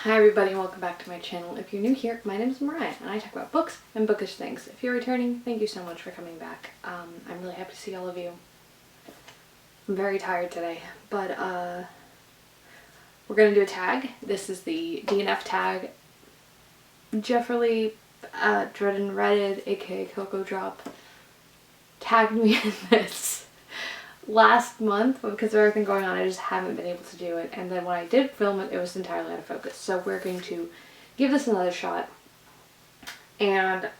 Hi everybody and welcome back to my channel. If you're new here, my name is Mariah and I talk about books and bookish things. If you're returning, thank you so much for coming back. I'm really happy to see all of you. I'm very tired today, but we're going to do a tag. This is the DNF tag. Jefferly, Reread, aka Coco Drop, tagged me in this last month, but because of everything going on I just haven't been able to do it, and then when I did film it, it was entirely out of focus. So we're going to give this another shot and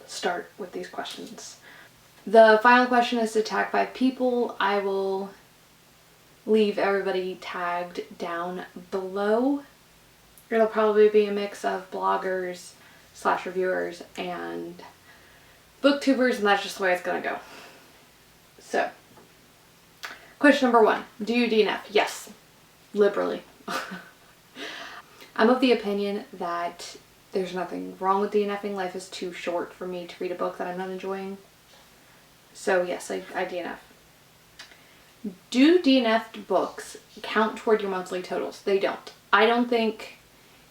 start with these questions. The final question is to tag 5 people. I will leave everybody tagged down below. It'll probably be a mix of bloggers / reviewers and booktubers, and that's just the way it's gonna go. So question number 1, do you DNF? Yes, liberally. I'm of the opinion that there's nothing wrong with DNFing. Life is too short for me to read a book that I'm not enjoying. So yes, I DNF. Do DNF'd books count toward your monthly totals? They don't. I don't think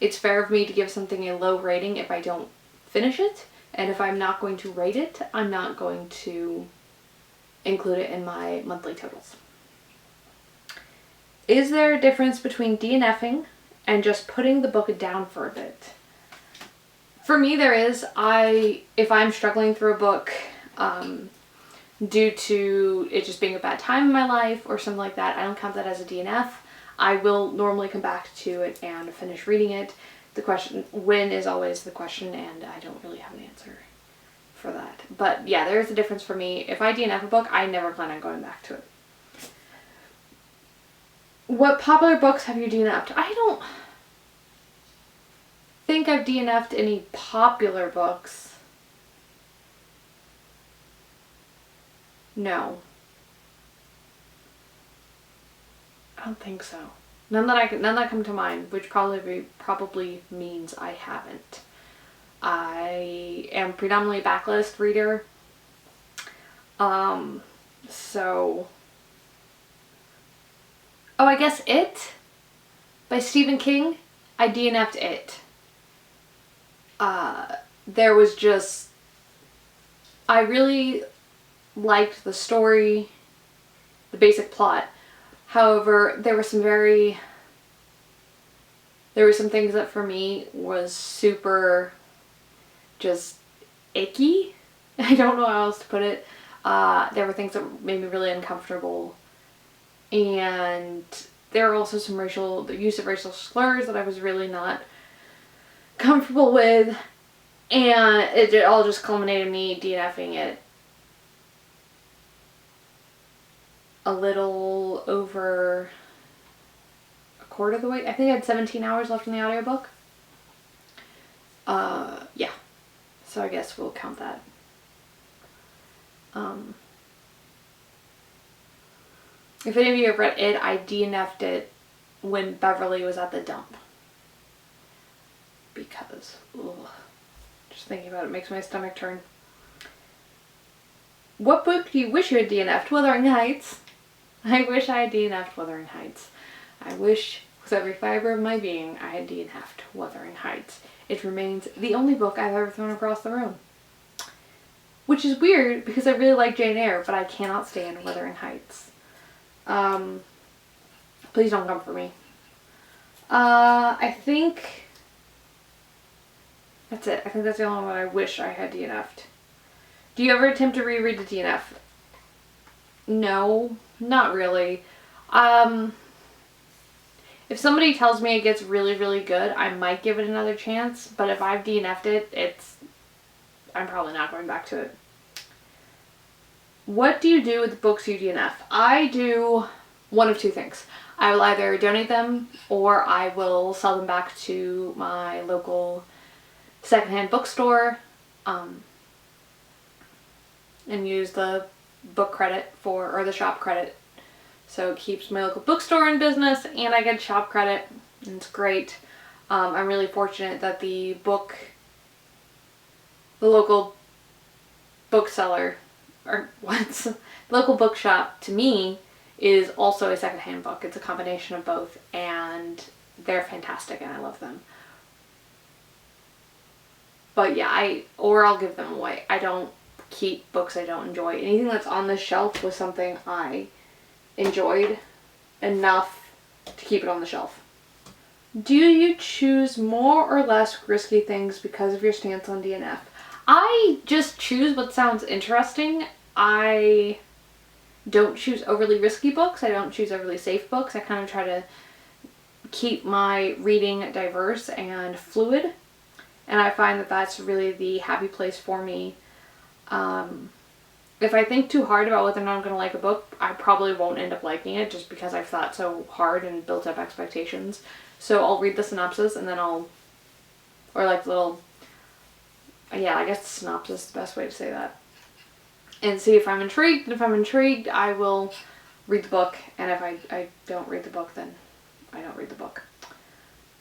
it's fair of me to give something a low rating if I don't finish it, and if I'm not going to rate it, I'm not going to include it in my monthly totals. Is there a difference between DNFing and just putting the book down for a bit? For me, there is. If I'm struggling through a book due to it just being a bad time in my life or something like that, I don't count that as a DNF. I will normally come back to it and finish reading it. The question, when, is always the question, and I don't really have an answer for that. But yeah, there is a difference for me. If I DNF a book, I never plan on going back to it. What popular books have you DNF'd? I don't think I've DNF'd any popular books. No. I don't think so. None that come to mind, which probably means I haven't. I am predominantly a backlist reader. So oh, I guess It by Stephen King. I DNF'd it. There was just, I really liked the story, the basic plot. However, there were some things that for me was super just icky. I don't know how else to put it. There were things that made me really uncomfortable. And there are also some the use of racial slurs that I was really not comfortable with, and it all just culminated me DNFing it a little over a quarter of the way. I think I had 17 hours left in the audiobook. Yeah, so I guess we'll count that. If any of you have read It, I DNF'd it when Beverly was at the dump. Because, ugh, just thinking about it makes my stomach turn. What book do you wish you had DNF'd? Wuthering Heights. I wish I had DNF'd Wuthering Heights. I wish with every fiber of my being I had DNF'd Wuthering Heights. It remains the only book I've ever thrown across the room. Which is weird because I really like Jane Eyre, but I cannot stand Wuthering Heights. Please don't come for me. I think that's it. I think that's the only one I wish I had DNF'd. Do you ever attempt to reread the DNF? No, not really. If somebody tells me it gets really, really good, I might give it another chance, but if I've DNF'd it, I'm probably not going back to it. What do you do with the books you DNF? I do one of two things. I will either donate them or I will sell them back to my local secondhand bookstore and use the book credit or the shop credit. So it keeps my local bookstore in business and I get shop credit, and it's great. I'm really fortunate that the local bookseller, or local bookshop to me is also a secondhand book. It's a combination of both, and they're fantastic and I love them. But yeah, I'll give them away. I don't keep books I don't enjoy. Anything that's on this shelf was something I enjoyed enough to keep it on the shelf. Do you choose more or less risky things because of your stance on DNF? I just choose what sounds interesting. I don't choose overly risky books. I don't choose overly safe books. I kind of try to keep my reading diverse and fluid. And I find that that's really the happy place for me. If I think too hard about whether or not I'm going to like a book, I probably won't end up liking it just because I've thought so hard and built up expectations. So I'll read the synopsis and then I guess the synopsis is the best way to say that. And see if I'm intrigued. And if I'm intrigued, I will read the book. And if I don't read the book, then I don't read the book.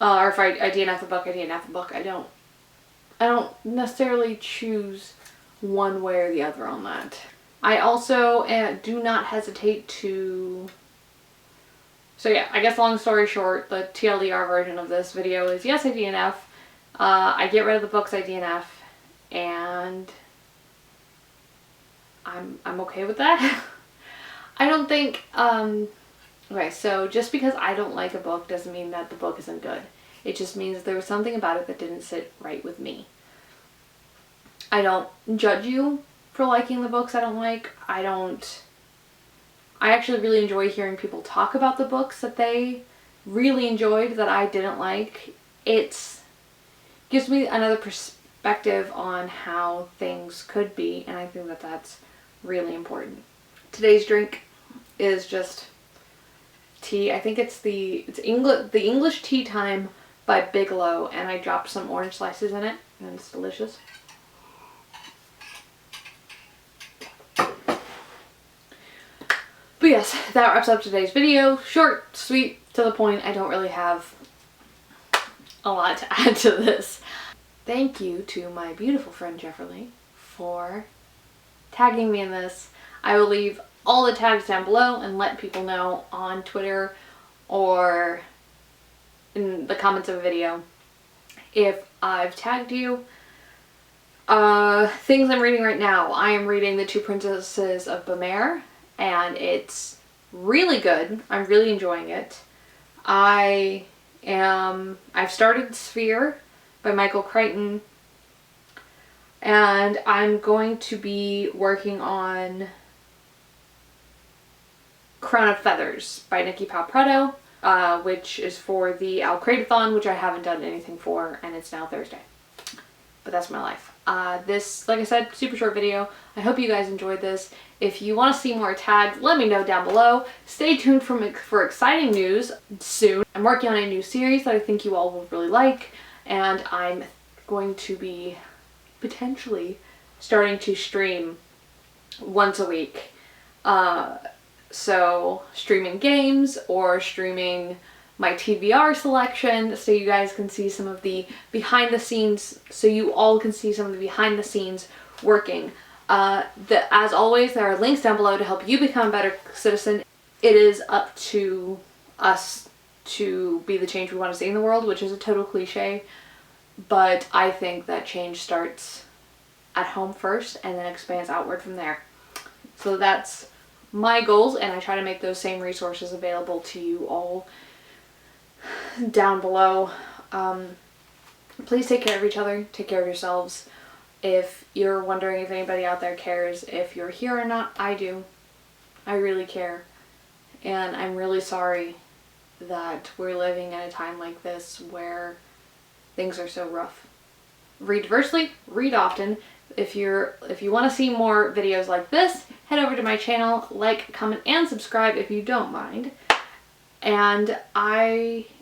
Or if I DNF the book, I DNF the book. I don't necessarily choose one way or the other on that. I also do not hesitate to... So yeah, I guess long story short, the TLDR version of this video is yes, I DNF. I get rid of the books I DNF, and I'm okay with that. I don't think... Okay, so just because I don't like a book doesn't mean that the book isn't good. It just means there was something about it that didn't sit right with me. I don't judge you for liking the books I don't like. I actually really enjoy hearing people talk about the books that they really enjoyed that I didn't like. It gives me another perspective on how things could be, and I think that that's really important. Today's drink is just tea. I think it's the English Tea Time by Bigelow, and I dropped some orange slices in it, and it's delicious. But yes, that wraps up today's video. Short, sweet, to the point. I don't really have a lot to add to this. Thank you to my beautiful friend Jefferly for tagging me in this. I will leave all the tags down below and let people know on Twitter or in the comments of a video if I've tagged you. Things I'm reading right now. I am reading The Two Princesses of Bamere, and it's really good. I'm really enjoying it. I've started Sphere by Michael Crichton, and I'm going to be working on Crown of Feathers by Nikki Palpretto, which is for the Al Create-a-thon, which I haven't done anything for, and it's now Thursday. But that's my life. This, like I said, super short video. I hope you guys enjoyed this. If you want to see more tags, let me know down below. Stay tuned for exciting news soon. I'm working on a new series that I think you all will really like, and I'm going to be potentially starting to stream once a week. So streaming games or streaming my TBR selection so you guys can see some of the behind the scenes, so you all can see some of the behind the scenes working. As always, there are links down below to help you become a better citizen. It is up to us to be the change we want to see in the world, which is a total cliche, but I think that change starts at home first and then expands outward from there. So that's my goals, and I try to make those same resources available to you all down below. Please take care of each other, take care of yourselves. If you're wondering if anybody out there cares if you're here or not, I do. I really care. And I'm really sorry that we're living in a time like this where things are so rough. Read diversely, read often. If you want to see more videos like this, head over to my channel, like, comment, and subscribe if you don't mind. And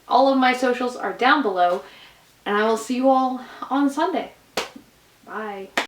all of my socials are down below, and I will see you all on Sunday. Bye.